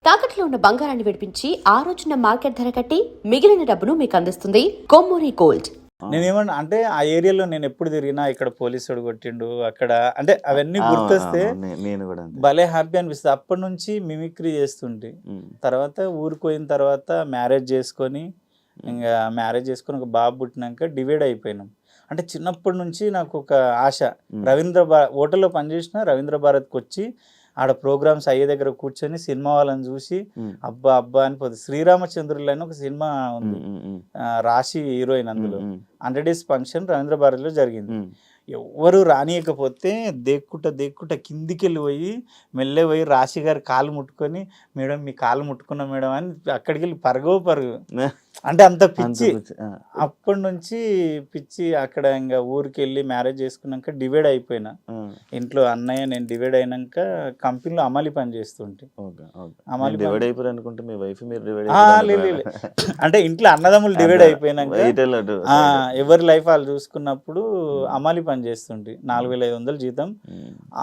తాకట్లో ఉన్న బంగారాన్ని విడిపించి ఆ రోజున మార్కెట్ ధర కట్టి మిగిలిన డబ్బును మీకు అందిస్తుంది కొమ్మూరి గోల్డ్. నేనేమన్నా అంటే ఆ ఏరియాలో నేను ఎప్పుడు తిరిగినా ఇక్కడ పోలీసుడు కొట్టిండు అక్కడ అంటే అవన్నీ గుర్తొస్తే నేను కూడా భలే హ్యాపీ అనిపిస్తుంది. అప్పటి నుంచి మిమిక్రీ చేస్తుంటే తర్వాత ఊరికి పోయిన తర్వాత మ్యారేజ్ చేసుకొని ఒక బాబు పుట్టినాక డివైడ్ అయిపోయినాం. అంటే చిన్నప్పటి నుంచి నాకు ఒక ఆశ, హోటల్లో పనిచేసిన రవీంద్ర భారత్కి వచ్చి ఆడ ప్రోగ్రామ్స్ అయ్యే దగ్గర కూర్చొని సినిమా వాళ్ళని చూసి అబ్బా అబ్బా అని పోతుంది. శ్రీరామచంద్రులు అని ఒక సినిమా ఉంది, రాశి హీరోయిన్, అందులో 100 days ఫంక్షన్ రవీంద్ర భారతిలో జరిగింది. ఎవరు రానియకపోతే దేక్కుంట కిందికి వెళ్ళిపోయి మెల్లె పోయి రాశి గారి కాలు ముట్టుకొని, మేడం మీ కాలు ముట్టుకున్నా మేడం అని అక్కడికి వెళ్ళి పరుగు అంటే అంత పిచ్చి. అప్పటి నుంచి పిచ్చి. అక్కడ ఇంకా ఊరికి వెళ్ళి మ్యారేజ్ చేసుకున్నాక డివైడ్ అయిపోయినా. ఇంట్లో అన్నయ్య నేను డివైడ్ అయినాక కంపెనీలో అమలు పని చేస్తుంటే అంటే ఇంట్లో అన్నదమ్ములు డివైడ్ అయిపోయినాక ఎవరి లైఫ్ వాళ్ళు చూసుకున్నప్పుడు అమలు పని చేస్తుంటే 4500 జీతం,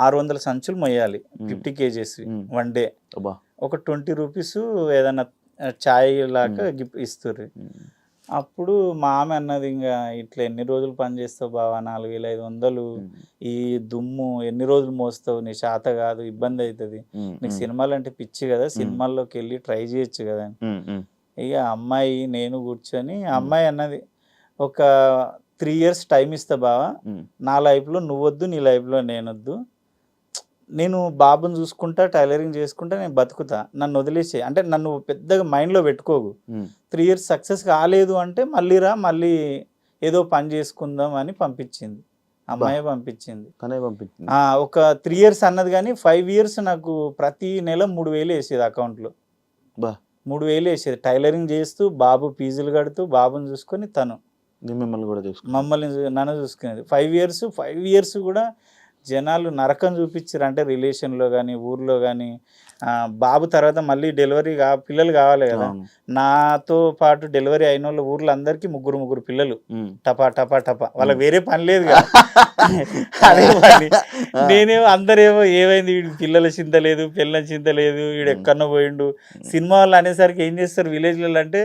600 సంచులు మొయ్యాలి, 50 kgs 1 day. ఒక 20 రూపీస్ ఏదైనా ఛాయ్ లాగా గిఫ్ట్ ఇస్తారు. అప్పుడు మా ఆమె అన్నది, ఇంకా ఇట్లా ఎన్ని రోజులు పని చేస్తావు బావా, 4500 ఈ దుమ్ము ఎన్ని రోజులు మోస్తావు, నీ శాత కాదు, ఇబ్బంది అవుతుంది, నీకు సినిమాలు అంటే పిచ్చి కదా, సినిమాల్లోకి వెళ్ళి ట్రై చేయొచ్చు కదా అని. ఇక అమ్మాయి నేను కూర్చొని అమ్మాయి అన్నది, ఒక 3 years టైం ఇస్తా బావా, నా లైఫ్లో నువ్వొద్దు, నీ లైఫ్లో నేనొద్దు, నేను బాబుని చూసుకుంటా టైలరింగ్ చేసుకుంటా నేను బతుకుతా, నన్ను వదిలేసే, అంటే నన్ను పెద్దగా మైండ్లో పెట్టుకోకు, 3 years సక్సెస్ కాలేదు అంటే మళ్ళీ రా, మళ్ళీ ఏదో పని చేసుకుందాం అని పంపించింది. అమ్మాయి పంపించింది. ఒక 3 years అన్నది కానీ 5 years నాకు ప్రతి నెల 3000 వేసేది అకౌంట్లో. 3000 వేసేది టైలరింగ్ చేస్తూ, బాబు ఫీజులు కడుతూ, బాబుని చూసుకొని తను నన్ను చూసుకునేది. 5 years కూడా జనాలు నరకం చూపించారు. అంటే రిలేషన్లో కానీ ఊర్లో కానీ, బాబు తర్వాత మళ్ళీ డెలివరీ పిల్లలు కావాలి కదా, నాతో పాటు డెలివరీ అయిన వాళ్ళు ఊర్లో అందరికీ 3 పిల్లలు, టపా టపా టపా, వాళ్ళకి వేరే పని లేదు కదా, అదే పని. నేనేమో అందరేమో ఏమైంది వీడికి పిల్లల చింత లేదు, పిల్లల చింత లేదు, వీడు ఎక్కడో పోయిండు. సినిమా వాళ్ళు అనేసరికి ఏం చేస్తారు విలేజ్లలో అంటే,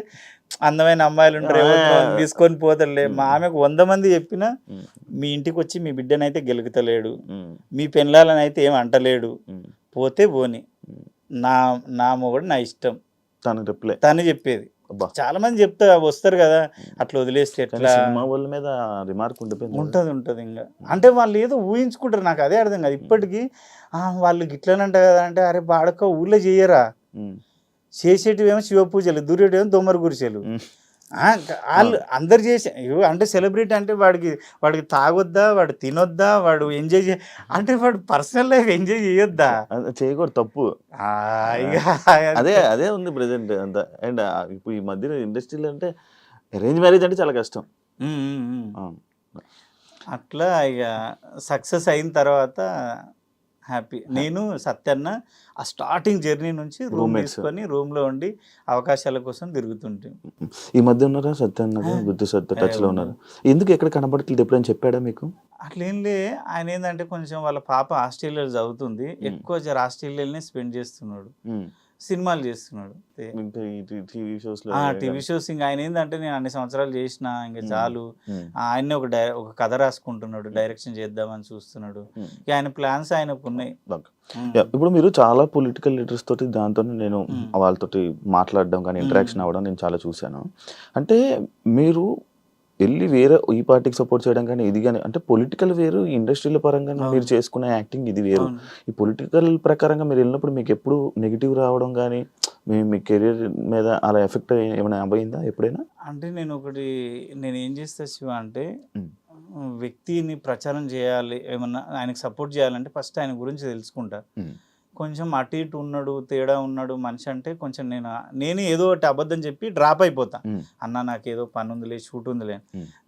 అందమైన అమ్మాయిలు ఉంటారు, ఎవరు తీసుకొని పోతారులే. మా ఆమెకు 100 మంది చెప్పినా, మీ ఇంటికి వచ్చి మీ బిడ్డనైతే గెలుగుతలేడు, మీ పెళ్ళాలని అయితే ఏం అంటలేడు, పోతే పోని, నా మొగుడు నా ఇష్టం తను చెప్పేది. చాలా మంది చెప్తా వస్తారు కదా, అట్లా వదిలేస్తే ఎట్లా ఉంటది. ఇంకా అంటే వాళ్ళు ఏదో ఊహించుకుంటారు, నాకు అదే అర్థం కాదు ఇప్పటికీ. వాళ్ళు గిట్లనంట కదా అంటే, అరే బాడక ఊళ్ళో చెయ్యరా, చేసేటివేమో శివ పూజలు, దూరేటివేమో దొమ్మర గురిసెలు. వాళ్ళు అందరు చేసే అంటే సెలబ్రిటీ అంటే వాడికి తాగొద్దా, వాడు తినొద్దా, వాడు ఎంజాయ్ అంటే వాడు పర్సనల్ లైఫ్ ఎంజాయ్ చేయొద్దా, చేయకూడదు, తప్పు. అదే ఉంది ప్రెసెంట్ అంతా. అండ్ ఇప్పుడు ఈ మధ్య ఇండస్ట్రీలో అంటే అరేంజ్ మ్యారేజ్ అంటే చాలా కష్టం. అట్లా ఇక సక్సెస్ అయిన తర్వాత హ్యాపీ. నేను సత్యన్న ఆ స్టార్టింగ్ జర్నీ నుంచి రూమ్ తీసుకొని రూమ్లో ఉండి అవకాశాల కోసం తిరుగుతుంటే. ఈ మధ్య ఉన్నారా సత్యన్న, బుద్ధి సత్య టచ్లో ఉన్నారు? ఎందుకు ఎక్కడ కనబడట్లేదు, ఎప్పుడైనా చెప్పాడా మీకు? అట్లేంలే, ఆయన ఏంటంటే కొంచెం వాళ్ళ పాప ఆస్ట్రేలియాలో చదువుతుంది, ఎక్కువ ఆస్ట్రేలియాలోనే స్పెండ్ చేస్తున్నాడు, సినిమాలు చేస్తున్నాడు, టీవీ షోస్. ఇంకా ఆయన ఏంటంటే నేను అన్ని సంవత్సరాలు చేసిన ఇంకా చాలు, ఆయన్ని ఒక కథ రాసుకుంటున్నాడు, డైరెక్షన్ చేద్దామని చూస్తున్నాడు. ఆయన ప్లాన్స్ ఆయనకు ఉన్నాయి. ఇప్పుడు మీరు చాలా పొలిటికల్ లీడర్స్ తోటి దాంతో నేను వాళ్ళతోటి మాట్లాడడం కానీ ఇంటరాక్షన్ అవ్వడం నేను చాలా చూశాను. అంటే మీరు వెళ్ళి వేరే ఈ పార్టీకి సపోర్ట్ చేయడం కానీ ఇది కానీ, అంటే పొలిటికల్ వేరు, ఇండస్ట్రీల పరంగా మీరు చేసుకునే యాక్టింగ్ ఇది వేరు. ఈ పొలిటికల్ ప్రకారంగా మీరు వెళ్ళినప్పుడు మీకు ఎప్పుడు నెగిటివ్ రావడం కానీ మీ కెరీర్ మీద అలా ఎఫెక్ట్ ఏమైనా అయిందా ఎప్పుడైనా? అంటే నేను ఏం చేస్తా శివ అంటే, వ్యక్తిని ప్రచారం చేయాలి, ఏమన్నా ఆయనకు సపోర్ట్ చేయాలంటే ఫస్ట్ ఆయన గురించి తెలుసుకుంటా. కొంచెం అటు ఇటు ఉన్నాడు, తేడా ఉన్నాడు మనిషి అంటే కొంచెం నేను ఏదో ఒకటి అబద్ధం చెప్పి డ్రాప్ అయిపోతా. అన్న నాకు ఏదో పని ఉందిలే, షూట్ ఉందిలే.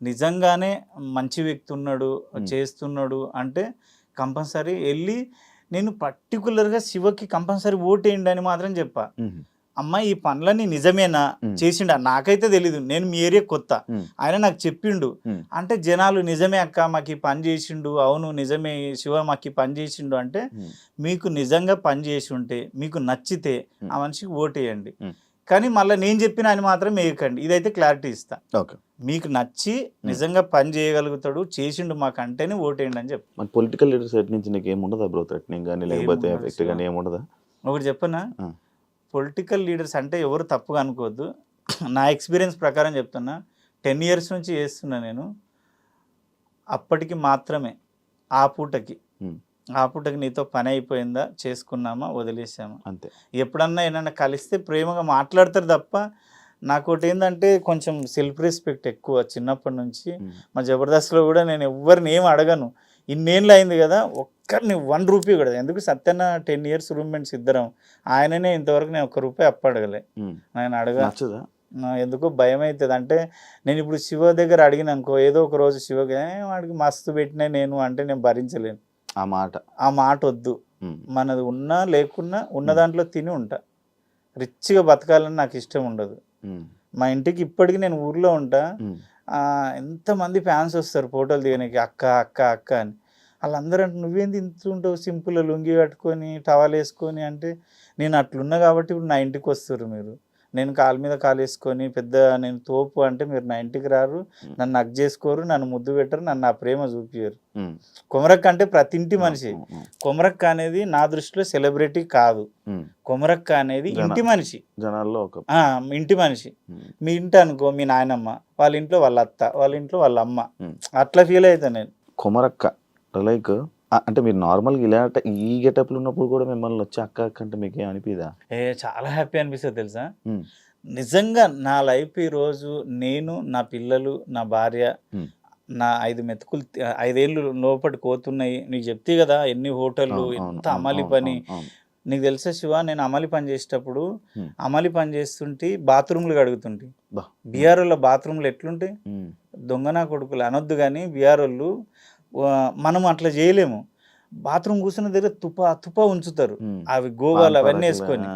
నిజంగానే మంచి వ్యక్తి ఉన్నాడు, చేస్తున్నాడు అంటే కంపల్సరీ వెళ్ళి నేను పర్టికులర్గా శివకి కంపల్సరీ ఓటేయండి అని మాత్రం చెప్పా. అమ్మ ఈ పనులన్నీ నిజమేనా చేసిండా, నాకైతే తెలీదు, నేను మీ ఏరియా కొత్త, ఆయన నాకు చెప్పిండు అంటే జనాలు నిజమే అక్క మాకు ఈ పని చేసిండు, అవును నిజమే శివ మాకు ఈ పని చేసిండు అంటే, మీకు నిజంగా పని చేసి ఉంటే మీకు నచ్చితే ఆ మనిషికి ఓటేయండి. కానీ మళ్ళీ నేను చెప్పిన ఆయన మాత్రం వేయకండి, ఇదైతే క్లారిటీ ఇస్తా. ఓకే, మీకు నచ్చి నిజంగా పని చేయగలుగుతాడు చేసిండు మాకు అంటేనే ఓటేయండి అని చెప్పి. మన పొలిటికల్ లీడర్ సైడ్ నుంచి నీకు ఏముండదా బ్రో, థ్రెటనింగ్ కానీ లేకపోతే ఎఫెక్ట్ కానీ ఏముండదా? ఒకటి చెప్పనా, పొలిటికల్ లీడర్స్ అంటే ఎవరు తప్పుగా అనుకోవద్దు, నా ఎక్స్పీరియన్స్ ప్రకారం చెప్తున్నా, 10 years నుంచి చేస్తున్నా నేను. అప్పటికి మాత్రమే ఆ పూటకి నీతో పని అయిపోయిందా, చేసుకున్నామా, వదిలేసామా అంతే. ఎప్పుడన్నా ఏమన్నా కలిస్తే ప్రేమగా మాట్లాడతారు తప్ప, నాకు ఒకటి ఏంటంటే కొంచెం సెల్ఫ్ రెస్పెక్ట్ ఎక్కువ చిన్నప్పటి నుంచి. మా జబర్దస్త్లో కూడా నేను ఎవరిని ఏం అడగను, ఇన్నేళ్ళు అయింది కదా, ఒక్కరిని 1 రూపీ కూడా. ఎందుకు సత్యన్న 10 years రూమ్మేట్స్ ఇద్దరం, ఆయననే ఇంతవరకు నేను ₹1 అప్పు అడగలే. నేను నచ్చదా? ఎందుకో భయం అవుతుంది. అంటే నేను ఇప్పుడు శివ దగ్గర అడిగిన అనుకో, ఏదో ఒక రోజు శివకి వాడికి మస్తు పెట్టినా నేను అంటే నేను భరించలేను. ఆ మాట వద్దు. మనది ఉన్నా లేకున్నా ఉన్న దాంట్లో తిని ఉంటా. రిచ్గా బతకాలని నాకు ఇష్టం ఉండదు. మా ఇంటికి ఇప్పటికి నేను ఊర్లో ఉంటా, ఎంతమంది ఫ్యాన్స్ వస్తారు ఫోటోలు దిగడానికి, అక్క అక్క అక్క అని. వాళ్ళందరూ అంటే నువ్వేంది ఇంత ఉంటావు సింపుల్ లుంగి కట్టుకొని టవల్ వేసుకొని అంటే, నేను అట్లున్నా కాబట్టి ఇప్పుడు నా ఇంటికి వస్తారు మీరు. నేను కాలు మీద కాలు వేసుకొని పెద్ద నేను తోపు అంటే మీరు నా ఇంటికి రారు, నన్ను హగ్ చేసుకోరు, నన్ను ముద్దు పెట్టరు, నన్ను నా ప్రేమ చూపించరు. కొమరక్క అంటే ప్రతి ఇంటి మనిషి. కొమరక్క అనేది నా దృష్టిలో సెలబ్రిటీ కాదు, కొమరక్క అనేది ఇంటి మనిషి, జనాల్లో ఇంటి మనిషి. మీ ఇంటి అనుకో మీ నాయనమ్మ, వాళ్ళ ఇంట్లో వాళ్ళ అత్త, వాళ్ళ ఇంట్లో వాళ్ళ అమ్మ, అట్లా ఫీల్ అవుతాను నేను. కొమరక్క లైక్ అంటే మీరు నార్మల్గా ఇలా ఈ గెటప్లు ఉన్నప్పుడు కూడా మిమ్మల్ని వచ్చి అక్క అక్క అంటే మీకు ఏం అనిపిదా? చాలా హ్యాపీ అనిపిస్తుంది తెలుసా. నిజంగా నా లైఫ్ ఈరోజు నేను, నా పిల్లలు, నా భార్య, నా 5 మెతుకులు 5 ఏళ్ళు లోపటి కోతున్నాయి. నీకు చెప్తే కదా ఎన్ని హోటళ్ళు, ఎంత అమలి పని. నీకు తెలుసా శివ, నేను అమలి పని చేసేటప్పుడు అమలి పని చేస్తుంటే బాత్రూమ్లు కడుగుతుంటే, బీఆర్ఓల బాత్రూమ్లు ఎట్లుంటాయి, దొంగనా కొడుకులు అనొద్దు కానీ బీఆర్ఓళ్ళు మనం అట్లా చేయలేము. బాత్రూమ్ కూర్చున్న దగ్గర తుప ఉంచుతారు, అవి గోవాలు అవన్నీ వేసుకొని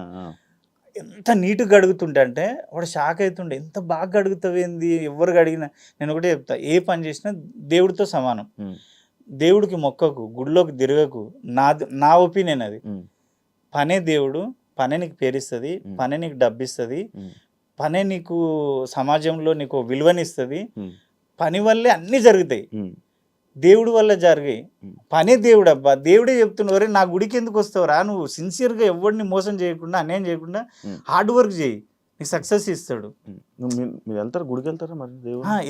ఎంత నీట్గా గడుగుతుంటే అంటే వాడు షాక్ అవుతుండే, ఎంత బాగా గడుగుతావేంది, ఎవరు గడిగినా. నేను ఒకటే చెప్తా, ఏ పని చేసినా దేవుడితో సమానం. దేవుడికి మొక్కకు, గుడిలోకి తిరగకు, నా ఒపీనియన్ అది. పనే దేవుడు, పనే నీకు పేరిస్తుంది, పనే నీకు డబ్బిస్తుంది, పనే నీకు సమాజంలో నీకు విలువనిస్తుంది. పని వల్లే అన్నీ జరుగుతాయి, దేవుడి వల్ల జరిగాయి. పనే దేవుడు అబ్బా. దేవుడే చెప్తున్నవరే నా గుడికి ఎందుకు వస్తావురా, నువ్వు సిన్సియర్గా ఎవరిని మోసం చేయకుండా అన్యాయం చేయకుండా హార్డ్ వర్క్ చేయి, నీకు సక్సెస్ ఇస్తాడు. మీరు వెళ్తారు గుడికి వెళ్తారా మరి?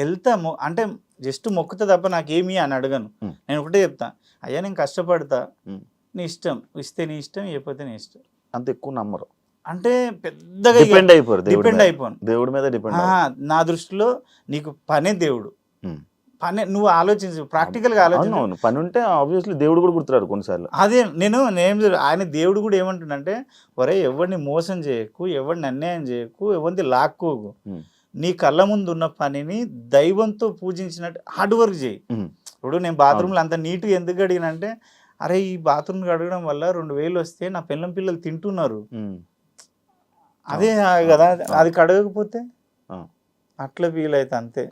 వెళ్తాము అంటే జస్ట్ మొక్కుతా తప్ప నాకేమి అని అడగను. నేను ఒకటే చెప్తా, అయ్యా నేను కష్టపడతా, నీ ఇష్టం, ఇస్తే నీ ఇష్టం, ఇవ్వకపోతే నీ ఇష్టం. అంత ఎక్కువ నమ్మరు అంటే పెద్దగా డిపెండ్ అయిపోను దేవుడి మీద డిపెండ్. నా దృష్టిలో నీకు పనే దేవుడు. పని నువ్వు ఆలోచించు, ప్రాక్టికల్గా ఆలోచించు. పని ఉంటే ఆబ్వియస్లీ దేవుడు కూడా గుర్తురాడు కొన్నిసార్లు. అదే ఆయన దేవుడు కూడా ఏమంటుండంటే, ఒరే ఎవరిని మోసం చేయకు, ఎవరిని అన్యాయం చేయకు, ఎవరిని లాక్కోకు, నీ కళ్ళ ముందు ఉన్న పనిని దైవంతో పూజించినట్టు హార్డ్ వర్క్ చేయి. ఇప్పుడు నేను బాత్రూమ్లో అంత నీట్గా ఎందుకు అడిగినంటే, అరే ఈ బాత్రూమ్ అడగడం వల్ల 2000 వస్తే నా పిల్లలు తింటున్నారు, అదే కదా, అది కడగకపోతే అట్లా ఫీల్ అయితే అంతే.